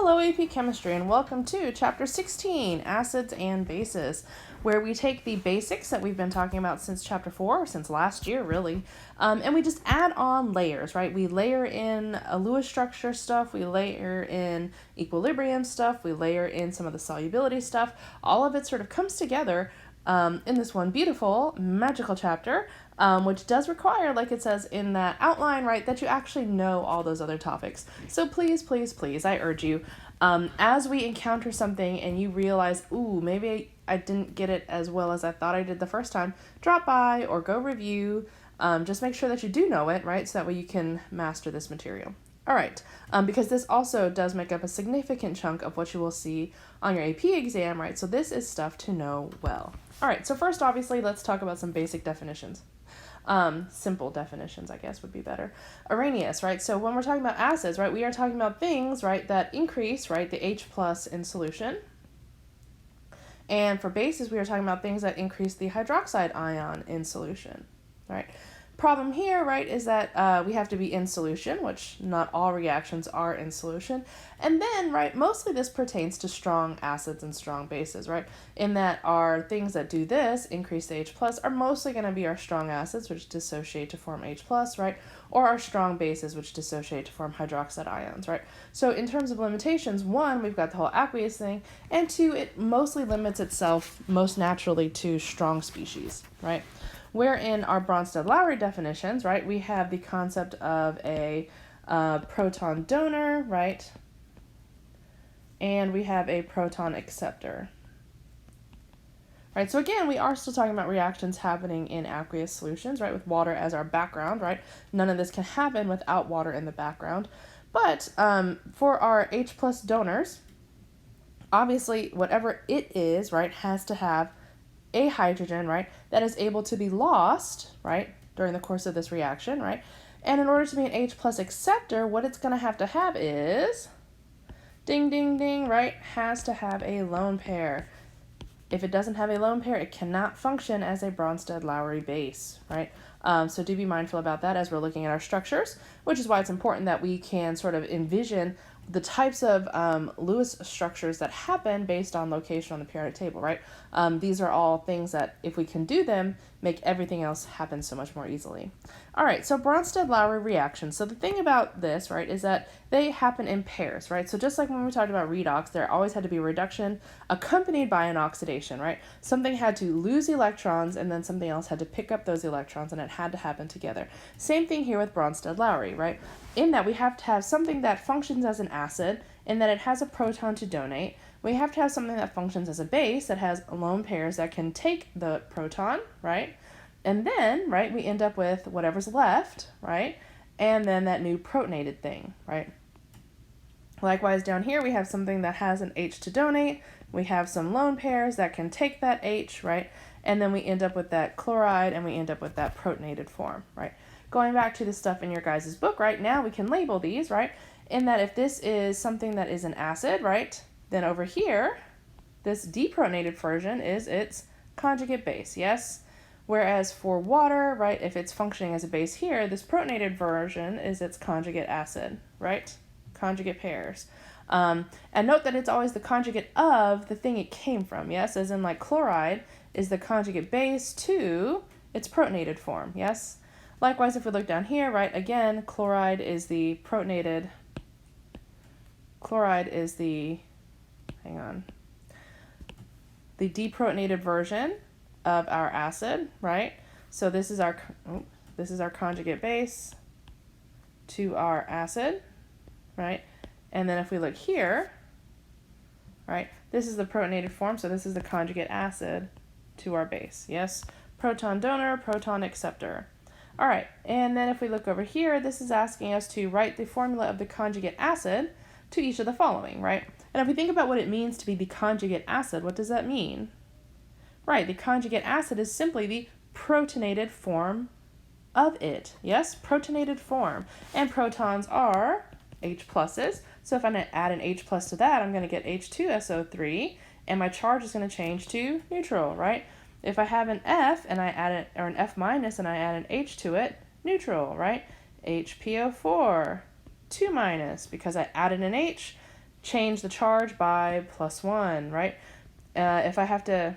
Hello AP Chemistry and welcome to Chapter 16, Acids and Bases, where we take the basics that we've been talking about since Chapter 4, or since last year really, and we just add on layers, right? We layer in a Lewis structure stuff, we layer in equilibrium stuff, we layer in some of the solubility stuff. All of it sort of comes together in this one beautiful, magical chapter, which does require, like it says in that outline, right, that you actually know all those other topics. So please, please, please, I urge you, as we encounter something and you realize, ooh, maybe I didn't get it as well as I thought I did the first time, drop by or go review. Just make sure that you do know it, right, so that way you can master this material. All right, because this also does make up a significant chunk of what you will see on your AP exam, right? So this is stuff to know well. All right, so first, obviously, let's talk about some basic definitions. Simple definitions, I guess, would be better. Arrhenius, right? So when we're talking about acids, right, we are talking about things, right, that increase, right, the H plus in solution. And for bases, we are talking about things that increase the hydroxide ion in solution, right? Problem here, right, is that we have to be in solution, which not all reactions are in solution. And then, right, mostly this pertains to strong acids and strong bases, right? In that our things that do this, increase the H plus, are mostly going to be our strong acids, which dissociate to form H plus, right? Or our strong bases, which dissociate to form hydroxide ions, right? So in terms of limitations, one, we've got the whole aqueous thing, and two, it mostly limits itself most naturally to strong species, right? Where in our Bronsted-Lowry definitions, right, we have the concept of a proton donor, right, and we have a proton acceptor. Right, so again, we are still talking about reactions happening in aqueous solutions, right, with water as our background, right? None of this can happen without water in the background. But for our H plus donors, obviously, whatever it is, right, has to have a hydrogen, right, that is able to be lost, right, during the course of this reaction, right? And in order to be an H plus acceptor, what it's going to have is, ding, ding, ding, right, has to have a lone pair. If it doesn't have a lone pair, it cannot function as a Bronsted-Lowry base, right? So do be mindful about that as we're looking at our structures, which is why it's important that we can sort of envision the types of Lewis structures that happen based on location on the periodic table, right? These are all things that, if we can do them, make everything else happen so much more easily. All right, so Bronsted-Lowry reactions. So the thing about this, right, is that they happen in pairs, right? So just like when we talked about redox, there always had to be a reduction accompanied by an oxidation, right? Something had to lose electrons and then something else had to pick up those electrons, and it had to happen together. Same thing here with Bronsted-Lowry, right? In that we have to have something that functions as an acid, in that it has a proton to donate. We have to have something that functions as a base that has lone pairs that can take the proton, right? And then, right, we end up with whatever's left, right? And then that new protonated thing, right? Likewise, down here, we have something that has an H to donate. We have some lone pairs that can take that H, right? And then we end up with that chloride, and we end up with that protonated form, right? Going back to the stuff in your guys' book, right, now we can label these, right? In that if this is something that is an acid, right, then over here, this deprotonated version is its conjugate base, yes? Whereas for water, right, if it's functioning as a base here, this protonated version is its conjugate acid, right? Conjugate pairs. And note that it's always the conjugate of the thing it came from, yes? As in, like, chloride is the conjugate base to its protonated form, yes? Likewise, if we look down here, right, again, chloride is the protonated, the deprotonated version of our acid, right? So this is our conjugate base to our acid, right? And then if we look here, right, this is the protonated form, so this is the conjugate acid to our base, yes? Proton donor, proton acceptor. All right, and then if we look over here, this is asking us to write the formula of the conjugate acid to each of the following, right? And if we think about what it means to be the conjugate acid, what does that mean? Right, the conjugate acid is simply the protonated form of it. Yes, protonated form. And protons are H pluses. So if I add an H plus to that, I'm going to get H2SO3, and my charge is going to change to neutral, right? If I have an F and I add it, or an F minus and I add an H to it, neutral, right? HPO4, 2 minus, because I added an H change the charge by +1, right? If I have to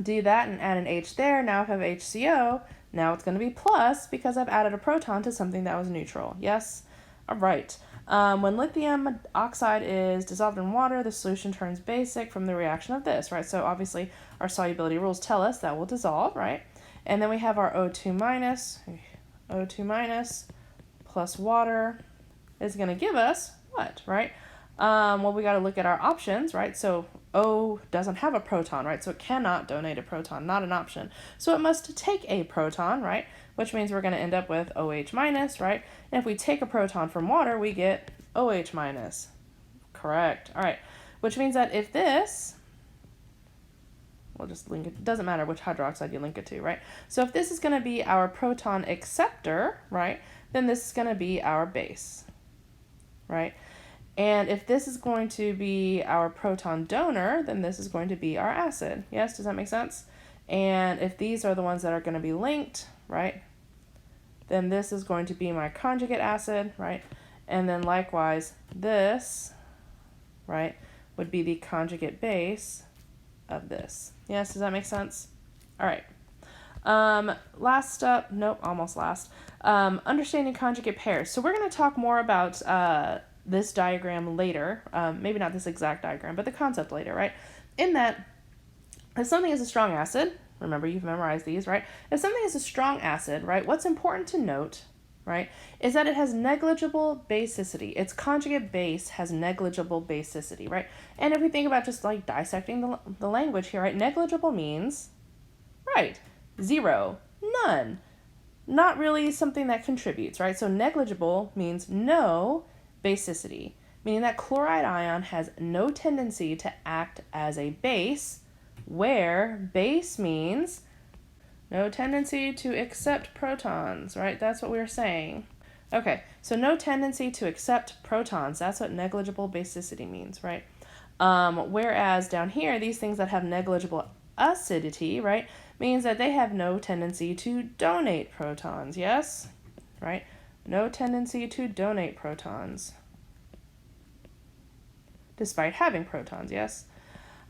do that and add an H there, now if I have HCO, now it's going to be plus because I've added a proton to something that was neutral. Yes? All right. When lithium oxide is dissolved in water, the solution turns basic from the reaction of this, right? So obviously our solubility rules tell us that will dissolve, right? And then we have our O2 minus plus water is going to give us what, right? Well, we got to look at our options, right? So O doesn't have a proton, right? So it cannot donate a proton, not an option. So it must take a proton, right? Which means we're going to end up with OH minus, right? And if we take a proton from water, we get OH minus. Correct. All right. Which means that if this, we'll just link it, doesn't matter which hydroxide you link it to, right? So if this is going to be our proton acceptor, right, then this is going to be our base, right? And if this is going to be our proton donor, then this is going to be our acid. Yes, does that make sense? And if these are the ones that are going to be linked, right, then this is going to be my conjugate acid, right? And then likewise, this, right, would be the conjugate base of this. Yes, does that make sense? All right. Last up, nope, almost last. Understanding conjugate pairs. So we're going to talk more about this diagram later, maybe not this exact diagram, but the concept later, right? In that, if something is a strong acid, remember you've memorized these, right? If something is a strong acid, right, what's important to note, right, is that it has negligible basicity. Its conjugate base has negligible basicity, right? And if we think about just like dissecting the language here, right, negligible means, right, zero, none, not really something that contributes, right? So negligible means no basicity, meaning that chloride ion has no tendency to act as a base, where base means no tendency to accept protons, right? That's what we were saying. Okay, so no tendency to accept protons, that's what negligible basicity means, right? Whereas down here, these things that have negligible acidity, right, means that they have no tendency to donate protons, yes? Right? No tendency to donate protons, despite having protons, yes?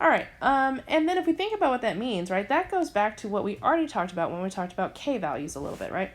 All right, and then if we think about what that means, right, that goes back to what we already talked about when we talked about K values a little bit, right?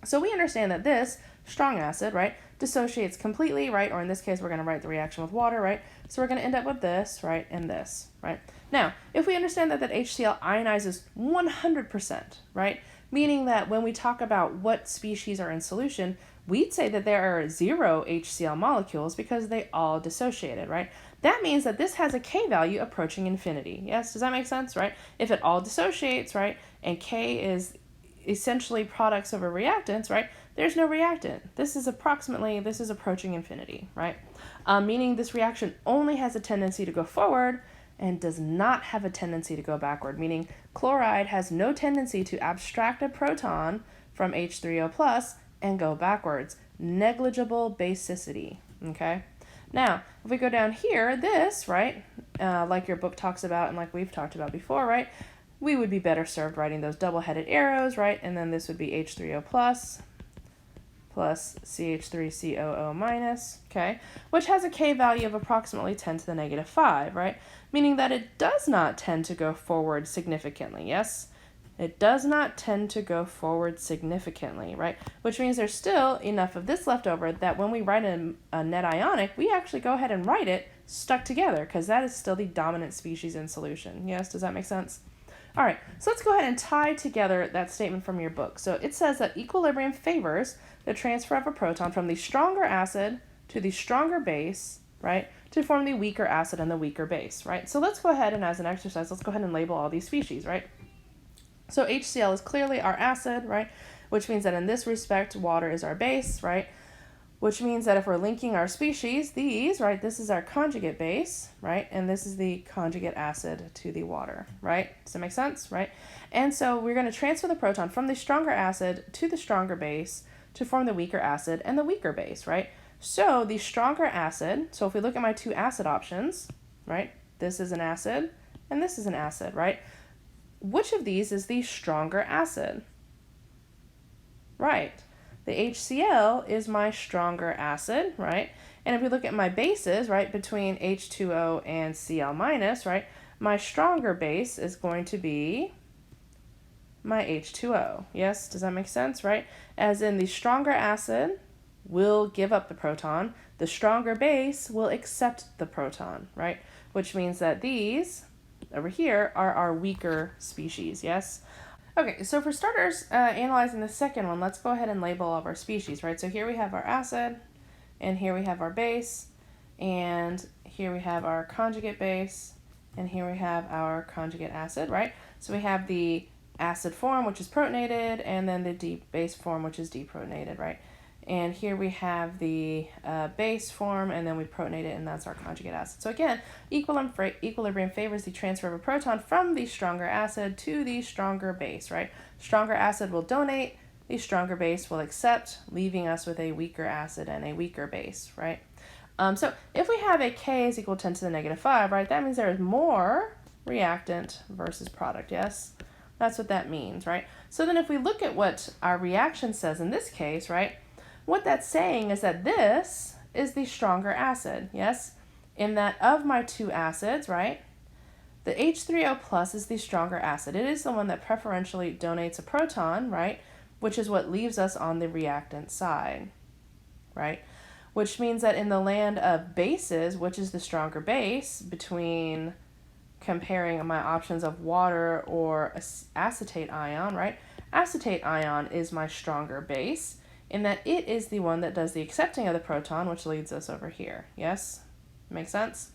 So we understand that this strong acid, right, dissociates completely, right, or in this case, we're going to write the reaction with water, right? So we're going to end up with this, right, and this, right? Now, if we understand that HCl ionizes 100%, right, meaning that when we talk about what species are in solution, we'd say that there are 0 HCl molecules because they all dissociated, right? That means that this has a K value approaching infinity. Yes, does that make sense, right? If it all dissociates, right, and K is essentially products over reactants, right, there's no reactant. This is approaching infinity, right? Meaning this reaction only has a tendency to go forward and does not have a tendency to go backward, meaning chloride has no tendency to abstract a proton from H3O plus and go backwards. Negligible basicity, okay? Now, if we go down here, this, right, like your book talks about and like we've talked about before, right, we would be better served writing those double-headed arrows, right, and then this would be H3O plus CH3COO minus, okay, which has a K value of approximately 10 to the negative 5, right, meaning that it does not tend to go forward significantly, yes? It does not tend to go forward significantly, right? Which means there's still enough of this left over that when we write a net ionic, we actually go ahead and write it stuck together because that is still the dominant species in solution. Yes, does that make sense? All right, so let's go ahead and tie together that statement from your book. So it says that equilibrium favors the transfer of a proton from the stronger acid to the stronger base, right, to form the weaker acid and the weaker base, right? So let's go ahead and as an exercise, let's go ahead and label all these species, right? So HCl is clearly our acid, right, which means that in this respect, water is our base, right? Which means that if we're linking our species, these, right, this is our conjugate base, right, and this is the conjugate acid to the water, right? Does that make sense, right? And so we're going to transfer the proton from the stronger acid to the stronger base to form the weaker acid and the weaker base, right? So the stronger acid, so if we look at my two acid options, right, this is an acid and this is an acid, right? Which of these is the stronger acid? Right. The HCl is my stronger acid, right? And if we look at my bases, right, between H2O and Cl minus, right, my stronger base is going to be my H2O. Yes, does that make sense, right? As in the stronger acid will give up the proton, the stronger base will accept the proton, right? Which means that these over here are our weaker species, yes? Okay, so for starters, analyzing the second one, let's go ahead and label all of our species, right? So here we have our acid, and here we have our base, and here we have our conjugate base, and here we have our conjugate acid, right? So we have the acid form, which is protonated, and then the base form, which is deprotonated, right? And here we have the base form, and then we protonate it, and that's our conjugate acid. So again, equilibrium favors the transfer of a proton from the stronger acid to the stronger base, right? Stronger acid will donate, the stronger base will accept, leaving us with a weaker acid and a weaker base, right? So if we have a K is equal to 10 to the negative 5, right, that means there is more reactant versus product, yes? That's what that means, right? So then if we look at what our reaction says in this case, right, what that's saying is that this is the stronger acid, yes? In that of my two acids, right, the H3O plus is the stronger acid. It is the one that preferentially donates a proton, right, which is what leaves us on the reactant side, right? Which means that in the land of bases, which is the stronger base, between comparing my options of water or acetate ion, right? Acetate ion is my stronger base in that it is the one that does the accepting of the proton, which leads us over here. Yes? Make sense?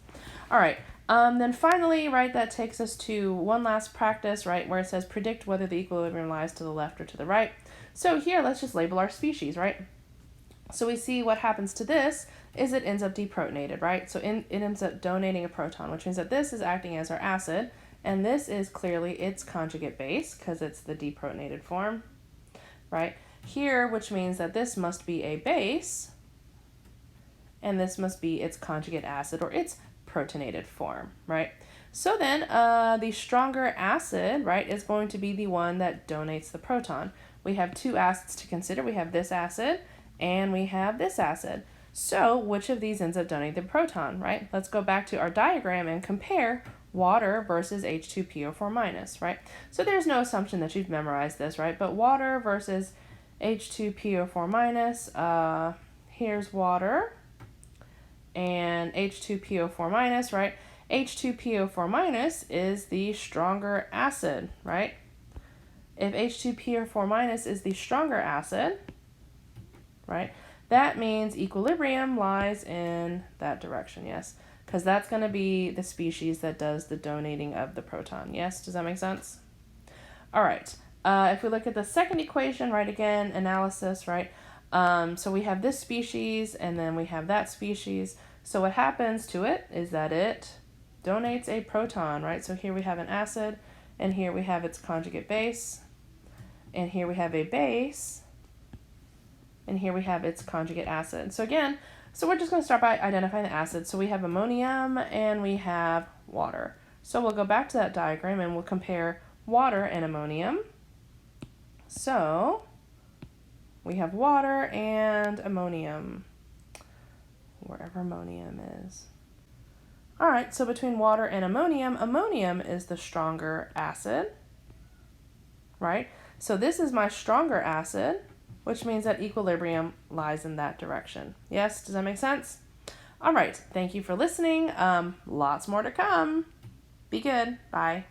All right. Then finally, right, that takes us to one last practice, right, where it says predict whether the equilibrium lies to the left or to the right. So here, let's just label our species, right? So we see what happens to this is it ends up deprotonated, right? So it ends up donating a proton, which means that this is acting as our acid, and this is clearly its conjugate base because it's the deprotonated form, right? Here, which means that this must be a base, and this must be its conjugate acid or its protonated form, right? So then the stronger acid, right, is going to be the one that donates the proton. We have two acids to consider. We have this acid and we have this acid. So which of these ends up donating the proton, right? Let's go back to our diagram and compare water versus H2PO4 minus, right? So there's no assumption that you've memorized this, right? But water versus H2PO4 minus, here's water and H2PO4 minus, right? H2PO4 minus is the stronger acid, right? If H2PO4 minus is the stronger acid, right, that means equilibrium lies in that direction, yes? Because that's going to be the species that does the donating of the proton, yes? Does that make sense? All right. If we look at the second equation, right, again, analysis, right? So we have this species and then we have that species. So what happens to it is that it donates a proton, right? So here we have an acid and here we have its conjugate base and here we have a base and here we have its conjugate acid. So again, so we're just going to start by identifying the acids. So we have ammonium and we have water. So we'll go back to that diagram and we'll compare water and ammonium. So we have water and ammonium, wherever ammonium is. All right, so between water and ammonium is the stronger acid, right? So this is my stronger acid, which means that equilibrium lies in that direction. Yes, does that make sense? All right, thank you for listening. Lots more to come. Be good. Bye.